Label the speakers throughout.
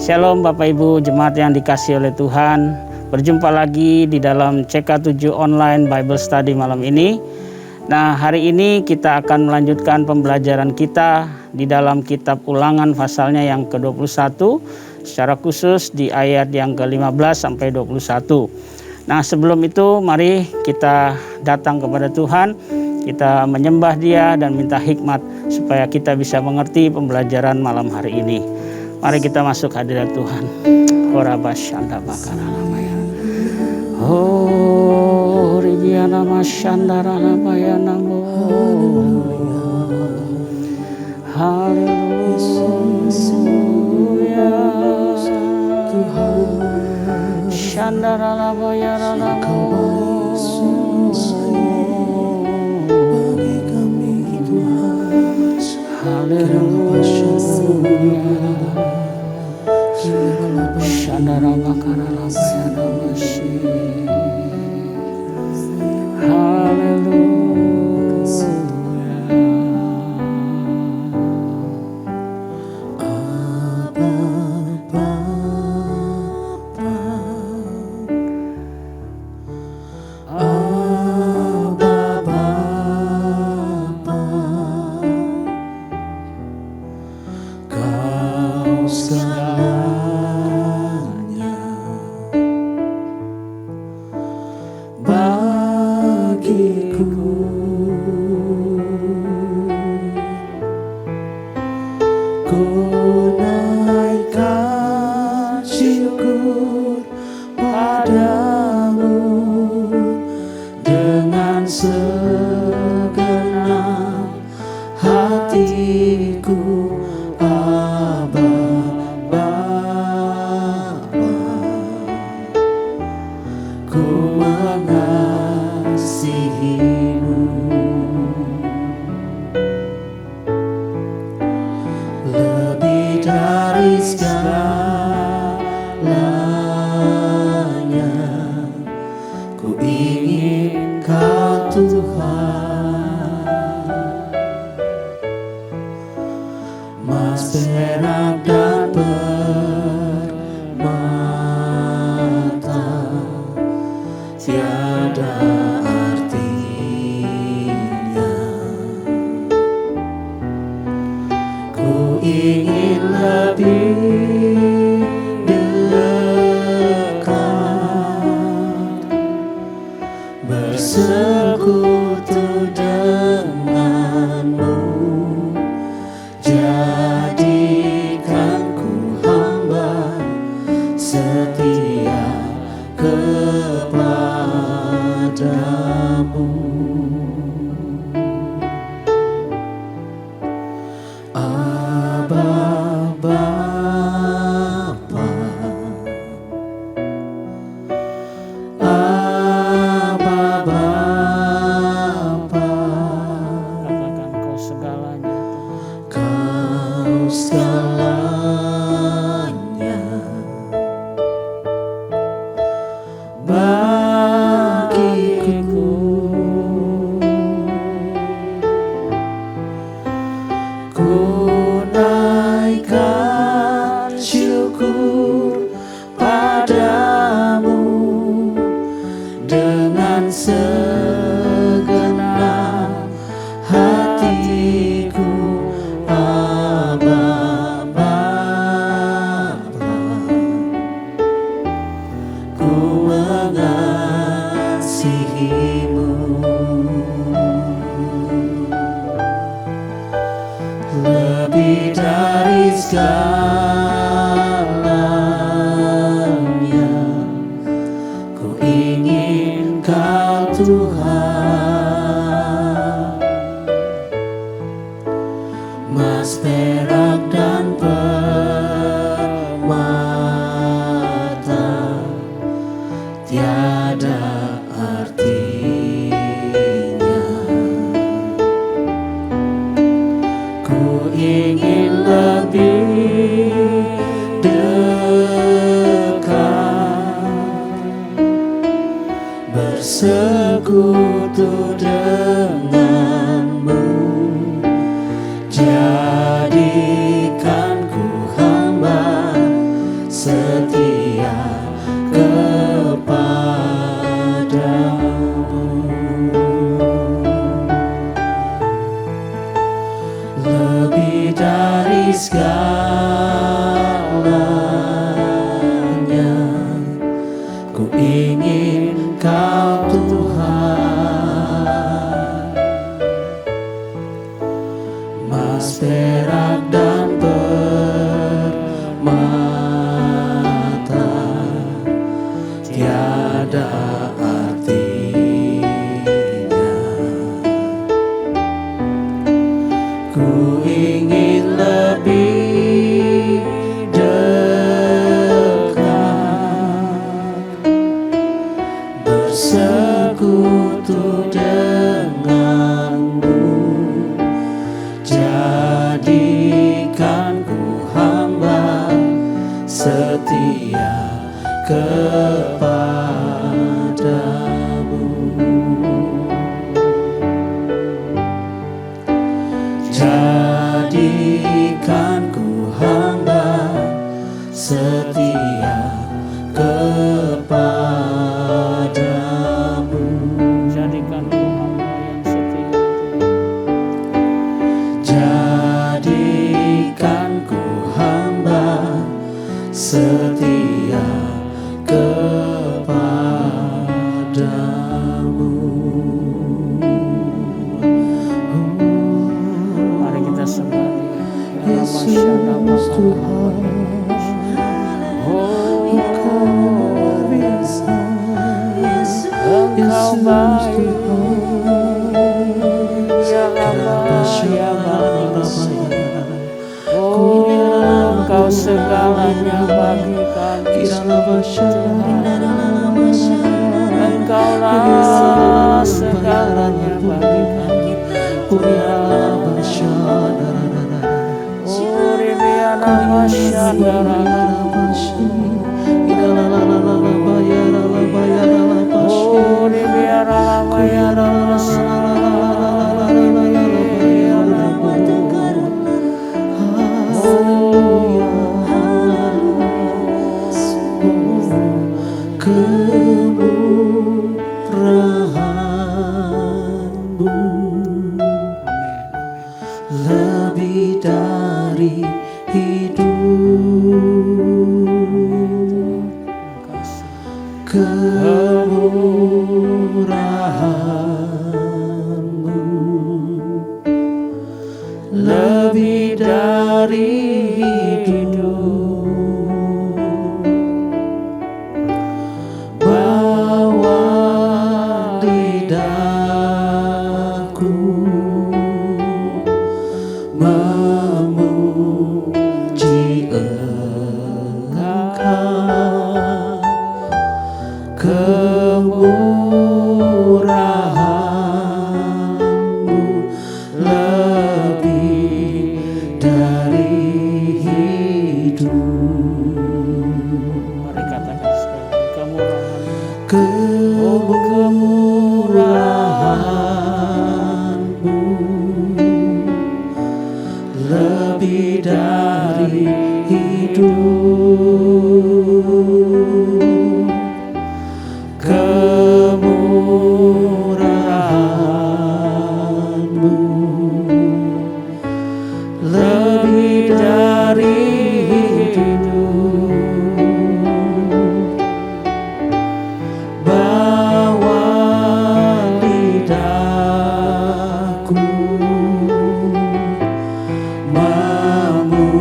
Speaker 1: Shalom Bapak Ibu jemaat yang dikasihi oleh Tuhan. Berjumpa lagi di dalam CK7 Online Bible Study malam ini. Nah, hari ini kita akan melanjutkan pembelajaran kita di dalam kitab Ulangan pasalnya yang ke-21, secara khusus di ayat yang ke-15 sampai 21. Nah, sebelum itu mari kita datang kepada Tuhan, kita menyembah Dia dan minta hikmat supaya kita bisa mengerti pembelajaran malam hari ini. Mari kita masuk hadirat Tuhan. Horabashanda bakaranamaya. Oh, ribiana mashandara namaya namo. Haleluya. Tuhan. Shandara namaya namo. Bagi kami Tuhan. Haleluya. Shandara bakarana bayana masih. Haleluya.
Speaker 2: Ingin lebih segalanya. Ku ingin Kau Tuhan, emas, perak, dan permata tiada artinya. Ku ingin lebih dekat, bersekutu denganmu. Jadikan ku hamba setia kepadamu. Jadikan ku hamba setia kepadamu.
Speaker 1: Jadikan ku hamba yang setia.
Speaker 2: Jadikan ku hamba setia kepadamu.
Speaker 1: Mari kita sembah Dia.
Speaker 2: Yesus Tuhan, Engkau luar biasa.
Speaker 1: Engkau baik, ya Allah, ya Bapa. Oh, Engkau segalanya bagi kami. Engkaulah segalanya bagi kami. Uribiana masyadara. Uribiara mayara
Speaker 2: Kemurahan-Mu lebih dari hidup, kemurahan-Mu lebih dari hidup. Bawa lidahku memuji Engkau, kemurahan-Mu lebih dari hidup.
Speaker 1: Mari katakan sekali, kemurahan.
Speaker 2: Kemurahan-Mu lebih dari hidup, kemurahan-Mu lebih dari hidup. Bawa lidahku memuji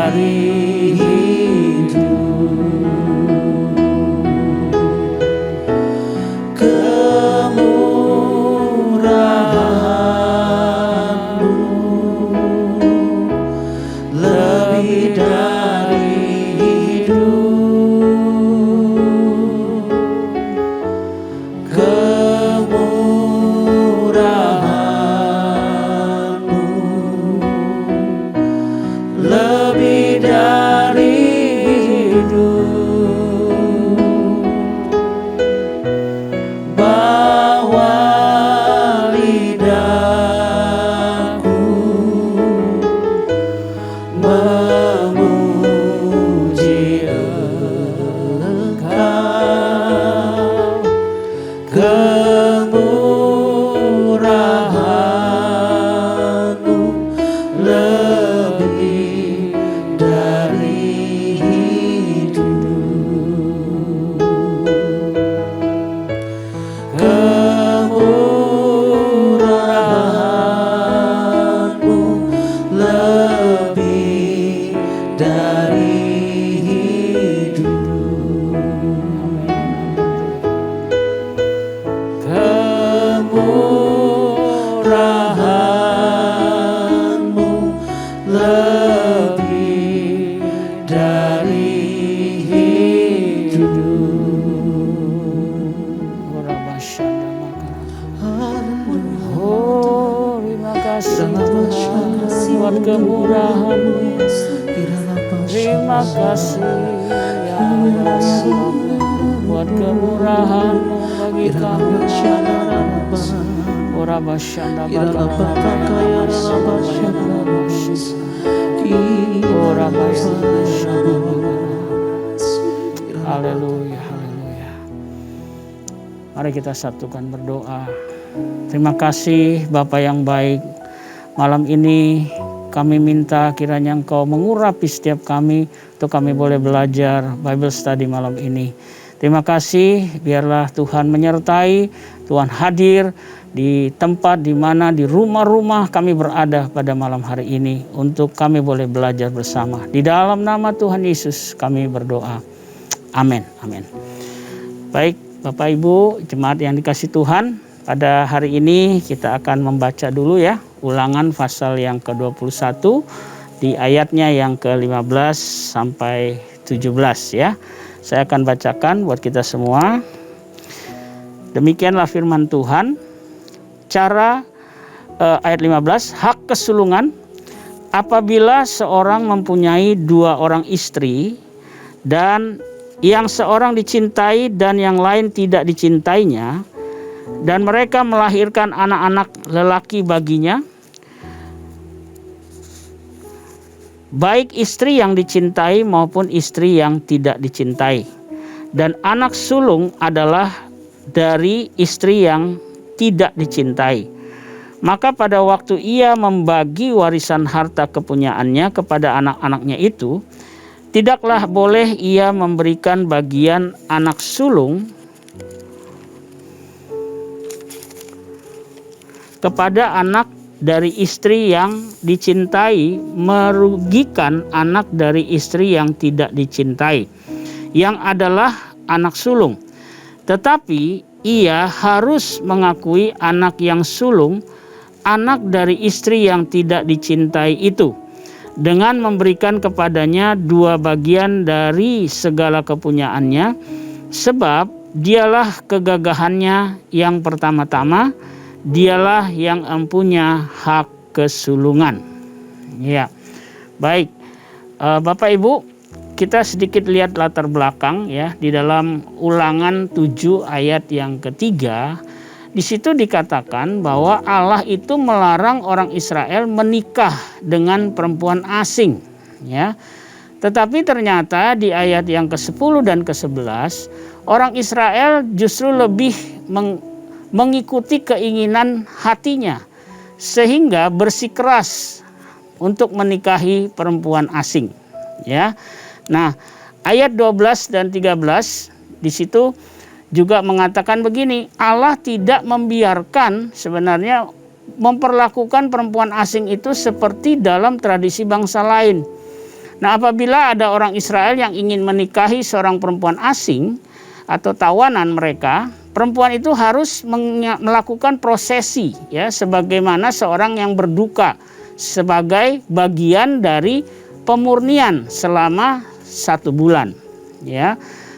Speaker 2: dari hidup. Kemurahan-Mu lebih dari hidup. Kemurahan-Mu lebih dari hidup. Bahwa lidahku memuji Engkau. Kemurahan-Mu lebih dari hidup. Kemurahan-Mu lebih dari hidup. Kemurahan-Mu lebih dari hidup.
Speaker 1: Oh, terima kasih Tuhan buat kemurahan-Mu. Terima kasih ya Allah, buat kemurahan-Mu bagi kami. Ora basyanda ora basyanda. Haleluya, haleluya. Mari kita satukan berdoa. Terima kasih Bapa yang baik. Malam ini kami minta kiranya Engkau mengurapi setiap kami untuk kami boleh belajar Bible Study malam ini. Terima kasih, biarlah Tuhan menyertai, Tuhan hadir di tempat di mana di rumah-rumah kami berada pada malam hari ini untuk kami boleh belajar bersama. Di dalam nama Tuhan Yesus kami berdoa. Amin. Amin. Baik, Bapak Ibu, jemaat yang dikasih Tuhan, pada hari ini kita akan membaca dulu ya Ulangan pasal yang ke-21 di ayatnya yang ke-15 sampai 17 ya. Saya akan bacakan buat kita semua. Demikianlah firman Tuhan. Cara ayat 15, hak kesulungan. Apabila seorang mempunyai 2 orang istri dan yang seorang dicintai dan yang lain tidak dicintainya, dan mereka melahirkan anak-anak lelaki baginya, baik istri yang dicintai maupun istri yang tidak dicintai, dan anak sulung adalah dari istri yang tidak dicintai, maka pada waktu ia membagi warisan harta kepunyaannya kepada anak-anaknya itu, tidaklah boleh ia memberikan bagian anak sulung kepada anak dari istri yang dicintai, merugikan anak dari istri yang tidak dicintai, yang adalah anak sulung. Tetapi ia harus mengakui anak yang sulung, anak dari istri yang tidak dicintai itu, dengan memberikan kepadanya 2 bagian dari segala kepunyaannya, sebab dialah kegagahannya yang pertama-tama, dialah yang mempunyai hak kesulungan. Ya, baik, Bapak Ibu, kita sedikit lihat latar belakang ya di dalam Ulangan 7 ayat yang ketiga. Di situ dikatakan bahwa Allah itu melarang orang Israel menikah dengan perempuan asing, ya. Tetapi ternyata di ayat yang ke-10 dan ke-11, orang Israel justru lebih mengikuti keinginan hatinya, sehingga bersikeras untuk menikahi perempuan asing, ya. Nah, ayat 12 dan 13 di situ juga mengatakan begini, Allah tidak membiarkan sebenarnya memperlakukan perempuan asing itu seperti dalam tradisi bangsa lain. Nah, apabila ada orang Israel yang ingin menikahi seorang perempuan asing atau tawanan mereka, perempuan itu harus melakukan prosesi ya, sebagaimana seorang yang berduka sebagai bagian dari pemurnian selama 1 bulan ya.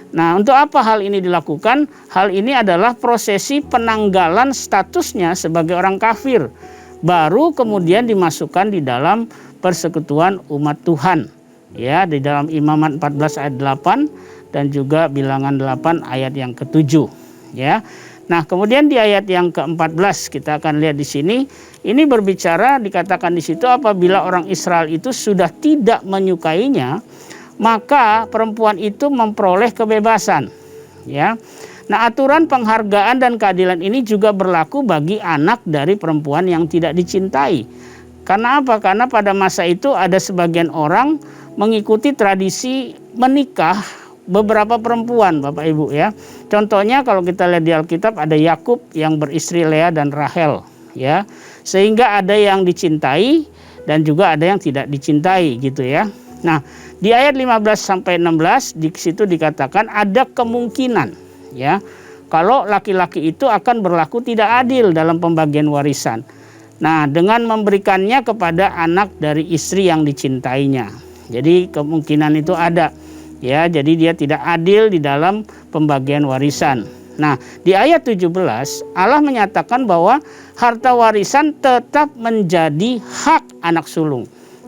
Speaker 1: Nah, untuk apa hal ini dilakukan? Hal ini adalah prosesi penanggalan statusnya sebagai orang kafir, baru kemudian dimasukkan di dalam persekutuan umat Tuhan ya, di dalam Imamat 14 ayat 8 dan juga Bilangan 8 ayat yang ke-7 ya. Nah, kemudian di ayat yang ke-14 kita akan lihat di sini, ini berbicara, dikatakan di situ, apabila orang Israel itu sudah tidak menyukainya, maka perempuan itu memperoleh kebebasan ya. Nah, aturan penghargaan dan keadilan ini juga berlaku bagi anak dari perempuan yang tidak dicintai. Karena apa? Karena pada masa itu ada sebagian orang mengikuti tradisi menikah beberapa perempuan, Bapak Ibu ya. Contohnya kalau kita lihat di Alkitab, ada Yakub yang beristri Lea dan Rahel ya. Sehingga ada yang dicintai dan juga ada yang tidak dicintai gitu ya. Nah, di ayat 15 sampai 16 di situ dikatakan ada kemungkinan ya, kalau laki-laki itu akan berlaku tidak adil dalam pembagian warisan. Nah, dengan memberikannya kepada anak dari istri yang dicintainya. Jadi kemungkinan itu ada ya, jadi dia tidak adil di dalam pembagian warisan. Nah, di ayat 17 Allah menyatakan bahwa harta warisan tetap menjadi hak anak sulung.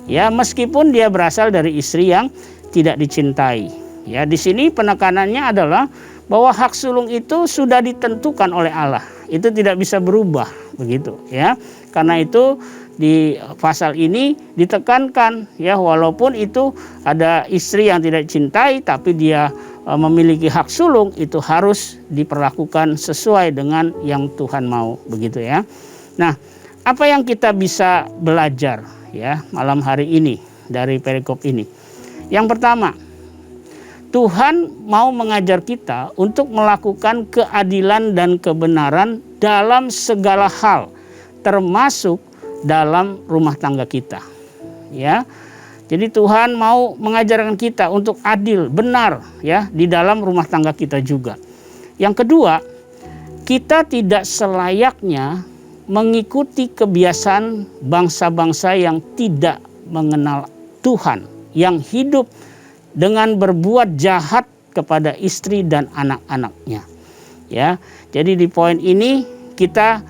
Speaker 1: Ya, meskipun dia berasal dari istri yang tidak dicintai. Ya, di sini penekanannya adalah bahwa hak sulung itu sudah ditentukan oleh Allah. Itu tidak bisa berubah, begitu ya. Karena itu di pasal ini ditekankan ya, walaupun itu ada istri yang tidak dicintai tapi dia memiliki hak sulung, itu harus diperlakukan sesuai dengan yang Tuhan mau, begitu ya. Nah, apa yang kita bisa belajar ya malam hari ini dari perikop ini? Yang pertama, Tuhan mau mengajar kita untuk melakukan keadilan dan kebenaran dalam segala hal, termasuk dalam rumah tangga kita. Ya. Jadi Tuhan mau mengajarkan kita untuk adil, benar ya di dalam rumah tangga kita juga. Yang kedua, kita tidak selayaknya mengikuti kebiasaan bangsa-bangsa yang tidak mengenal Tuhan, yang hidup dengan berbuat jahat kepada istri dan anak-anaknya. Ya, jadi di poin ini kita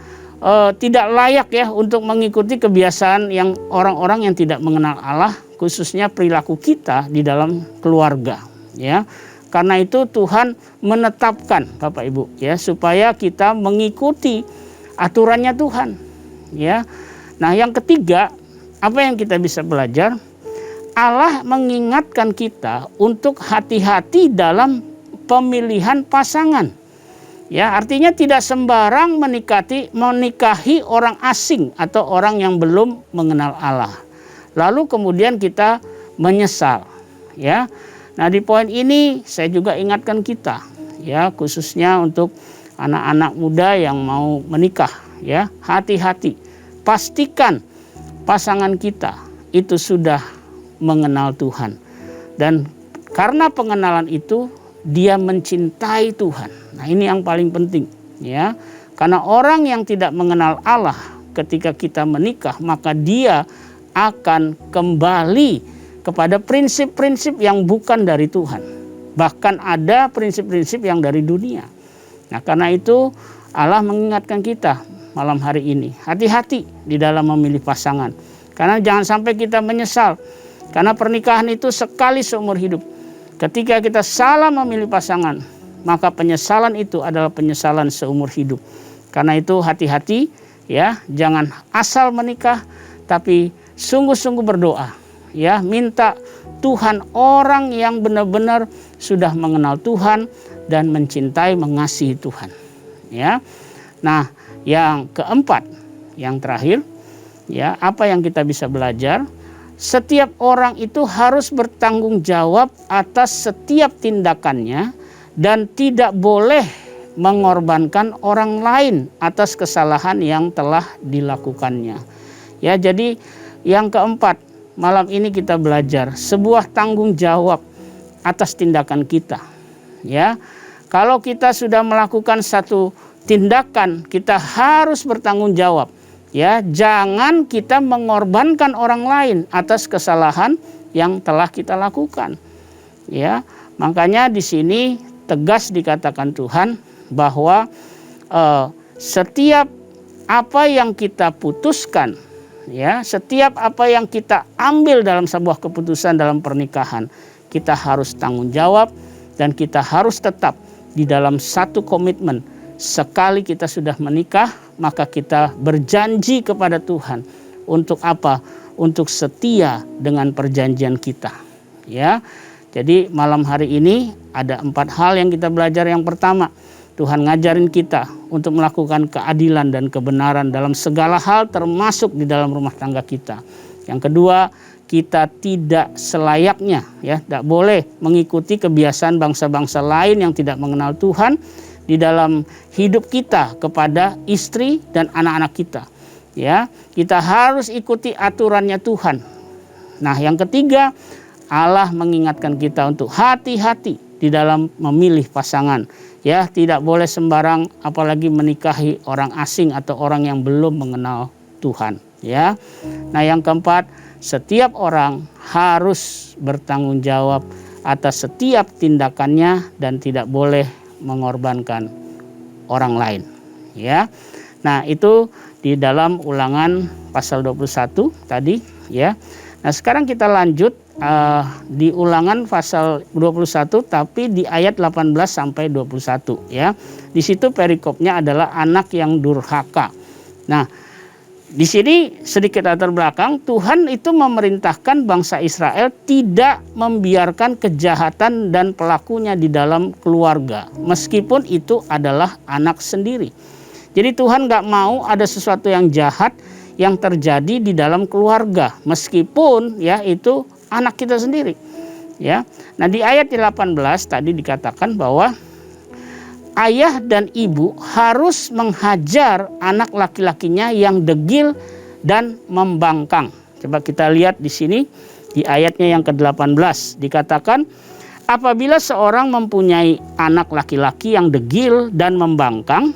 Speaker 1: tidak layak ya untuk mengikuti kebiasaan yang orang-orang yang tidak mengenal Allah, khususnya perilaku kita di dalam keluarga. Ya, karena itu Tuhan menetapkan Bapak Ibu ya supaya kita mengikuti aturannya Tuhan. Ya, nah yang ketiga, apa yang kita bisa belajar? Allah mengingatkan kita untuk hati-hati dalam pemilihan pasangan. Ya, artinya tidak sembarang menikahi orang asing atau orang yang belum mengenal Allah. Lalu kemudian kita menyesal, ya. Nah, di poin ini saya juga ingatkan kita, ya, khususnya untuk anak-anak muda yang mau menikah, ya. Hati-hati. Pastikan pasangan kita itu sudah mengenal Tuhan. Dan karena pengenalan itu dia mencintai Tuhan. Nah, ini yang paling penting, ya. Karena orang yang tidak mengenal Allah ketika kita menikah, maka dia akan kembali kepada prinsip-prinsip yang bukan dari Tuhan. Bahkan ada prinsip-prinsip yang dari dunia. Nah, karena itu Allah mengingatkan kita malam hari ini, hati-hati di dalam memilih pasangan. Karena jangan sampai kita menyesal. Karena pernikahan itu sekali seumur hidup. Ketika kita salah memilih pasangan, maka penyesalan itu adalah penyesalan seumur hidup. Karena itu hati-hati, ya, jangan asal menikah, tapi sungguh-sungguh berdoa, ya, minta Tuhan orang yang benar-benar sudah mengenal Tuhan dan mencintai, mengasihi Tuhan, ya. Nah, yang keempat, yang terakhir, ya, apa yang kita bisa belajar? Setiap orang itu harus bertanggung jawab atas setiap tindakannya dan tidak boleh mengorbankan orang lain atas kesalahan yang telah dilakukannya. Ya, jadi yang keempat, malam ini kita belajar sebuah tanggung jawab atas tindakan kita. Ya, kalau kita sudah melakukan satu tindakan, kita harus bertanggung jawab. Ya, jangan kita mengorbankan orang lain atas kesalahan yang telah kita lakukan. Ya, makanya di sini tegas dikatakan Tuhan bahwa setiap apa yang kita putuskan, ya, setiap apa yang kita ambil dalam sebuah keputusan dalam pernikahan, kita harus tanggung jawab dan kita harus tetap di dalam satu komitmen. Sekali kita sudah menikah, maka kita berjanji kepada Tuhan untuk apa? Untuk setia dengan perjanjian kita. Ya, jadi malam hari ini ada 4 hal yang kita belajar. Yang pertama, Tuhan ngajarin kita untuk melakukan keadilan dan kebenaran dalam segala hal, termasuk di dalam rumah tangga kita. Yang kedua, kita tidak selayaknya, ya, tidak boleh mengikuti kebiasaan bangsa-bangsa lain yang tidak mengenal Tuhan di dalam hidup kita kepada istri dan anak-anak kita. Ya, kita harus ikuti aturannya Tuhan. Nah, yang ketiga, Allah mengingatkan kita untuk hati-hati di dalam memilih pasangan. Ya, tidak boleh sembarang apalagi menikahi orang asing atau orang yang belum mengenal Tuhan. Ya, nah yang keempat, setiap orang harus bertanggung jawab atas setiap tindakannya dan tidak boleh mengorbankan orang lain. Ya, nah itu di dalam Ulangan pasal 21 tadi. Ya, nah sekarang kita lanjut di Ulangan pasal 21 tapi di ayat 18 sampai 21, ya. Di situ perikopnya adalah anak yang durhaka. Nah, di sini sedikit latar belakang, Tuhan itu memerintahkan bangsa Israel tidak membiarkan kejahatan dan pelakunya di dalam keluarga, meskipun itu adalah anak sendiri. Jadi Tuhan gak mau ada sesuatu yang jahat yang terjadi di dalam keluarga, meskipun ya itu anak kita sendiri. Ya. Nah, di ayat 18 tadi dikatakan bahwa ayah dan ibu harus menghajar anak laki-lakinya yang degil dan membangkang. Coba kita lihat di sini di ayatnya yang ke-18 dikatakan, apabila seorang mempunyai anak laki-laki yang degil dan membangkang,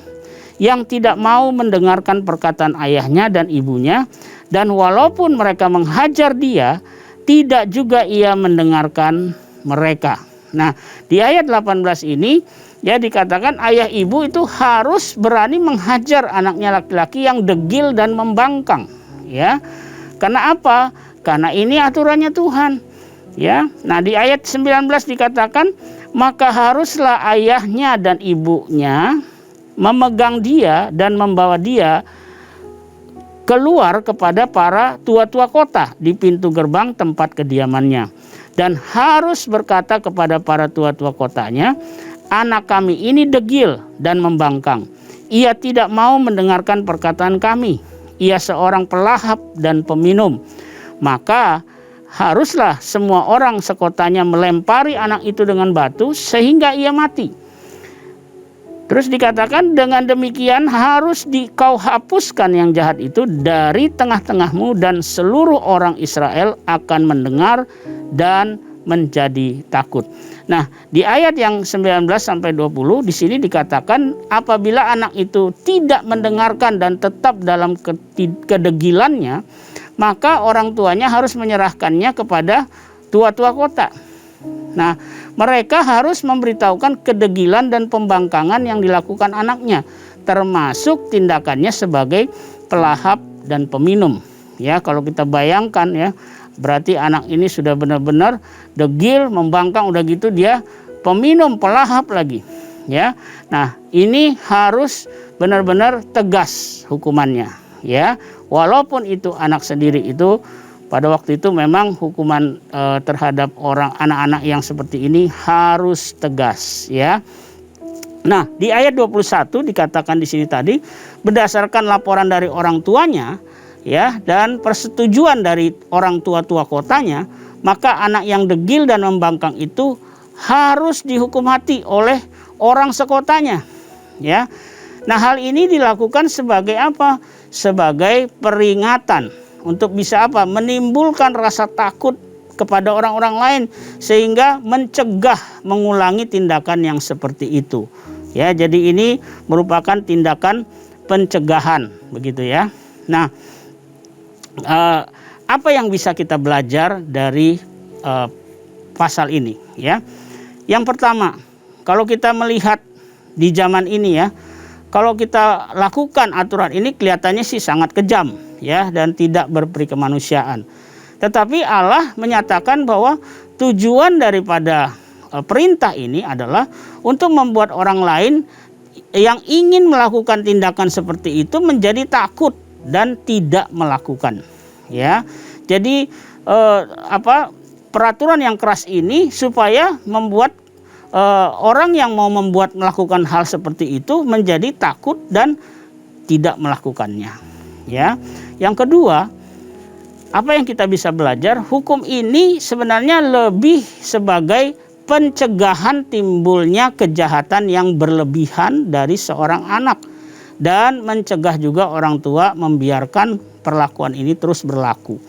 Speaker 1: yang tidak mau mendengarkan perkataan ayahnya dan ibunya, dan walaupun mereka menghajar dia, tidak juga ia mendengarkan mereka. Nah, di ayat 18 ini ya dikatakan ayah ibu itu harus berani menghajar anaknya laki-laki yang degil dan membangkang, ya. Karena apa? Karena ini aturannya Tuhan. Ya. Nah, di ayat 19 dikatakan, maka haruslah ayahnya dan ibunya memegang dia dan membawa dia keluar kepada para tua-tua kota di pintu gerbang tempat kediamannya, dan harus berkata kepada para tua-tua kotanya, anak kami ini degil dan membangkang. Ia tidak mau mendengarkan perkataan kami. Ia seorang pelahap dan peminum. Maka haruslah semua orang sekotanya melempari anak itu dengan batu sehingga ia mati. Terus dikatakan, dengan demikian harus kau hapuskan yang jahat itu dari tengah-tengahmu, dan seluruh orang Israel akan mendengar dan menjadi takut. Nah, di ayat yang 19 sampai 20 di sini dikatakan, apabila anak itu tidak mendengarkan dan tetap dalam kedegilannya, maka orang tuanya harus menyerahkannya kepada tua-tua kota. Nah, mereka harus memberitahukan kedegilan dan pembangkangan yang dilakukan anaknya, termasuk tindakannya sebagai pelahap dan peminum. Ya, kalau kita bayangkan ya, berarti anak ini sudah benar-benar degil, membangkang, udah gitu dia peminum, pelahap lagi. Ya. Nah, ini harus benar-benar tegas hukumannya, ya. Walaupun itu anak sendiri, itu pada waktu itu memang hukuman terhadap anak-anak yang seperti ini harus tegas, ya. Nah, di ayat 21 dikatakan di sini tadi, berdasarkan laporan dari orang tuanya, ya, dan persetujuan dari orang tua-tua kotanya, maka anak yang degil dan membangkang itu harus dihukum mati oleh orang sekotanya, ya. Nah, hal ini dilakukan sebagai apa? Sebagai peringatan untuk bisa apa? Menimbulkan rasa takut kepada orang-orang lain sehingga mencegah mengulangi tindakan yang seperti itu. Ya, jadi ini merupakan tindakan pencegahan, begitu ya. Nah, apa yang bisa kita belajar dari pasal ini ya? Yang pertama, kalau kita melihat di zaman ini ya, kalau kita lakukan aturan ini kelihatannya sih sangat kejam ya dan tidak berperi kemanusiaan. Tetapi Allah menyatakan bahwa tujuan daripada perintah ini adalah untuk membuat orang lain yang ingin melakukan tindakan seperti itu menjadi takut dan tidak melakukan. Ya, jadi peraturan yang keras ini supaya membuat orang yang mau melakukan hal seperti itu menjadi takut dan tidak melakukannya. Ya, yang kedua, apa yang kita bisa belajar? Hukum ini sebenarnya lebih sebagai pencegahan timbulnya kejahatan yang berlebihan dari seorang anak dan mencegah juga orang tua membiarkan perlakuan ini terus berlaku.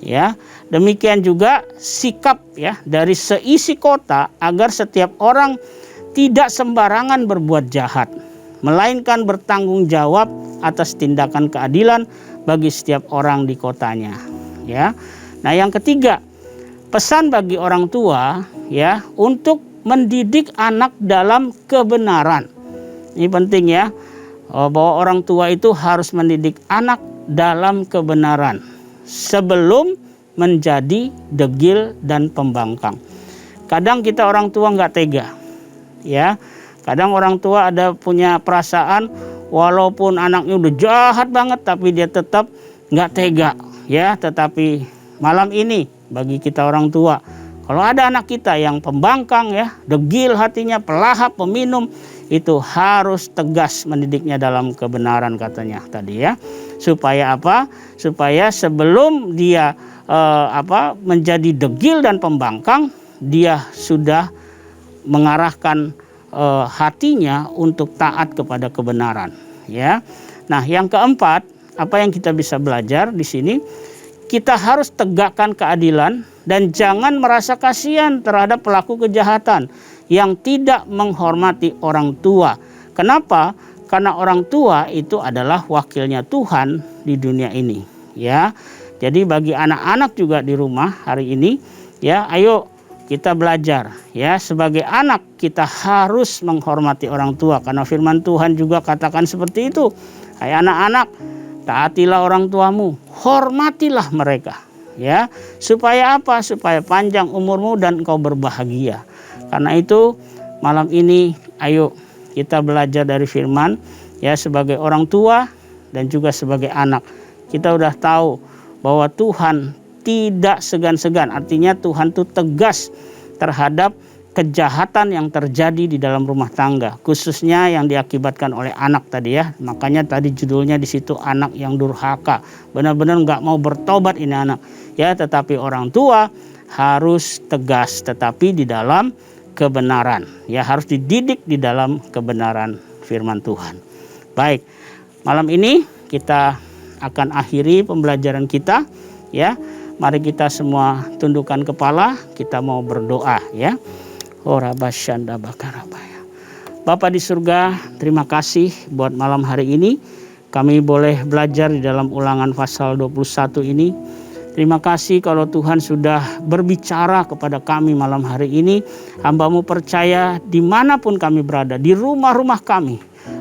Speaker 1: Ya, demikian juga sikap ya dari seisi kota agar setiap orang tidak sembarangan berbuat jahat, melainkan bertanggung jawab atas tindakan keadilan bagi setiap orang di kotanya. Ya, nah yang ketiga, pesan bagi orang tua ya untuk mendidik anak dalam kebenaran. Ini penting ya, bahwa orang tua itu harus mendidik anak dalam kebenaran sebelum menjadi degil dan pembangkang. Kadang kita orang tua nggak tega, ya. Kadang orang tua ada punya perasaan walaupun anaknya udah jahat banget, tapi dia tetap nggak tega, ya. Tetapi malam ini bagi kita orang tua, kalau ada anak kita yang pembangkang, ya, degil hatinya, pelahap, peminum, itu harus tegas mendidiknya dalam kebenaran katanya tadi ya. Supaya apa? Supaya sebelum dia menjadi degil dan pembangkang, dia sudah mengarahkan hatinya untuk taat kepada kebenaran, ya. Nah, yang keempat, apa yang kita bisa belajar di sini? Kita harus tegakkan keadilan dan jangan merasa kasihan terhadap pelaku kejahatan yang tidak menghormati orang tua. Kenapa? Karena orang tua itu adalah wakilnya Tuhan di dunia ini, ya. Jadi bagi anak-anak juga di rumah hari ini, ya, ayo kita belajar, ya, sebagai anak kita harus menghormati orang tua karena firman Tuhan juga katakan seperti itu. Hai anak-anak, taatilah orang tuamu, hormatilah mereka, ya. Supaya apa? Supaya panjang umurmu dan engkau berbahagia. Karena itu malam ini ayo kita belajar dari firman, ya, sebagai orang tua dan juga sebagai anak. Kita udah tahu bahwa Tuhan tidak segan-segan, artinya Tuhan itu tegas terhadap kejahatan yang terjadi di dalam rumah tangga, khususnya yang diakibatkan oleh anak tadi ya. Makanya tadi judulnya di situ anak yang durhaka, benar-benar nggak mau bertobat ini anak, ya. Tetapi orang tua harus tegas, tetapi di dalam kebenaran, ya, harus dididik di dalam kebenaran firman Tuhan. Baik, malam ini kita akan akhiri pembelajaran kita, ya. Mari kita semua tundukkan kepala, kita mau berdoa, ya. Orabasyanda bakarabaya. Bapa di surga, terima kasih buat malam hari ini. Kami boleh belajar di dalam Ulangan pasal 21 ini. Terima kasih kalau Tuhan sudah berbicara kepada kami malam hari ini. Hamba-Mu percaya dimanapun kami berada, di rumah-rumah kami,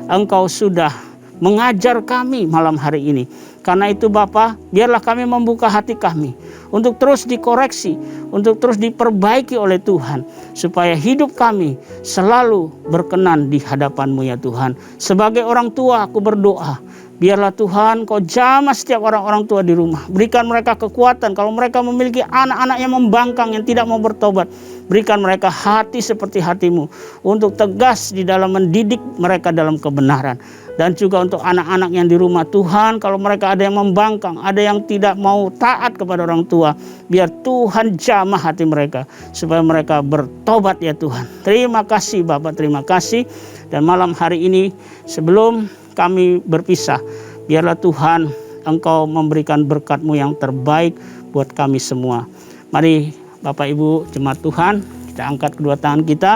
Speaker 1: Engkau sudah mengajar kami malam hari ini. Karena itu Bapa, biarlah kami membuka hati kami untuk terus dikoreksi, untuk terus diperbaiki oleh Tuhan, supaya hidup kami selalu berkenan di hadapan-Mu ya Tuhan. Sebagai orang tua aku berdoa, biarlah Tuhan Kau jamah setiap orang-orang tua di rumah. Berikan mereka kekuatan. Kalau mereka memiliki anak-anak yang membangkang, yang tidak mau bertobat, berikan mereka hati seperti hati-Mu untuk tegas di dalam mendidik mereka dalam kebenaran. Dan juga untuk anak-anak yang di rumah Tuhan, kalau mereka ada yang membangkang, ada yang tidak mau taat kepada orang tua, biar Tuhan jamah hati mereka supaya mereka bertobat ya Tuhan. Terima kasih Bapak, terima kasih. Dan malam hari ini sebelum kami berpisah, biarlah Tuhan Engkau memberikan berkat-Mu yang terbaik buat kami semua. Mari Bapak Ibu jemaat Tuhan, kita angkat kedua tangan kita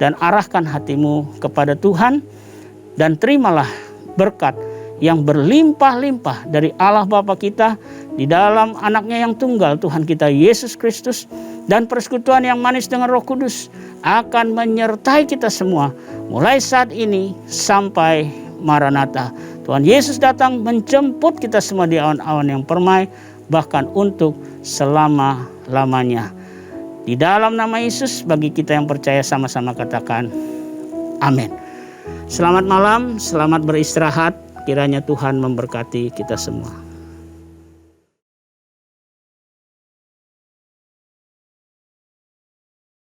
Speaker 1: dan arahkan hatimu kepada Tuhan, dan terimalah berkat yang berlimpah-limpah dari Allah Bapa kita di dalam anaknya yang tunggal, Tuhan kita Yesus Kristus, dan persekutuan yang manis dengan Roh Kudus akan menyertai kita semua mulai saat ini sampai Maranatha. Tuhan Yesus datang menjemput kita semua di awan-awan yang permai, bahkan untuk selama-lamanya. Di dalam nama Yesus, bagi kita yang percaya sama-sama katakan amin. Selamat malam, selamat beristirahat. Kiranya Tuhan memberkati kita semua.